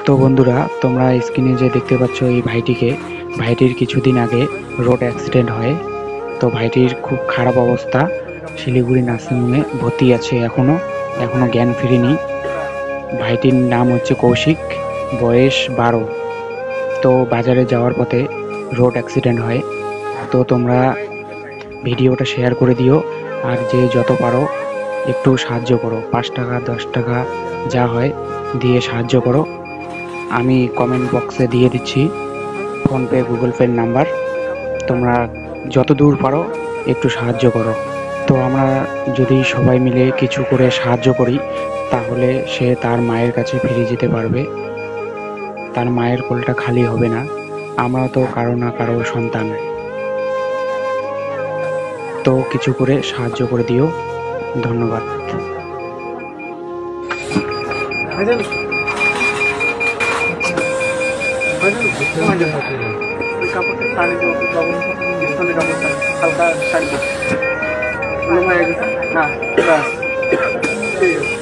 তো বন্ধুরা, তোমরা স্ক্রিনে যে দেখতে পাচ্ছ এই ভাইটির কিছুদিন আগে রোড অ্যাক্সিডেন্ট হয়। তো ভাইটির খুব খারাপ অবস্থা, শিলিগুড়ি নার্সিংহোমে ভর্তি আছে, এখনো জ্ঞান ফিরেনি। ভাইটির নাম হচ্ছে কৌশিক, বয়স 12। তো বাজারে যাওয়ার পথে রোড অ্যাক্সিডেন্ট হয়। তো তোমরা ভিডিওটা শেয়ার করে দিও, আর যে যত পারো একটু সাহায্য করো, 5 টাকা 10 টাকা যা হয় দিয়ে সাহায্য করো। আমি কমেন্ট বক্সে দিয়ে দিচ্ছি ফোনপে গুগল পের নাম্বার। তোমরা যত দূর পারো একটু সাহায্য করো। তো আমরা যদি সবাই মিলে কিছু করে সাহায্য করি, তাহলে সে তার মায়ের কাছে ফিরে যেতে পারবে, তার মায়ের কোলটা খালি হবে না। আমরা তো কারো না কারো সন্তান। তো কিছু করে সাহায্য করে দিও। ধন্যবাদ। কাপড়টা শাড়ি দেবো, পিছনে কাপড়টা হালকা শাড়ি দেবো, হ্যাঁ, বাস ঠিক আছে।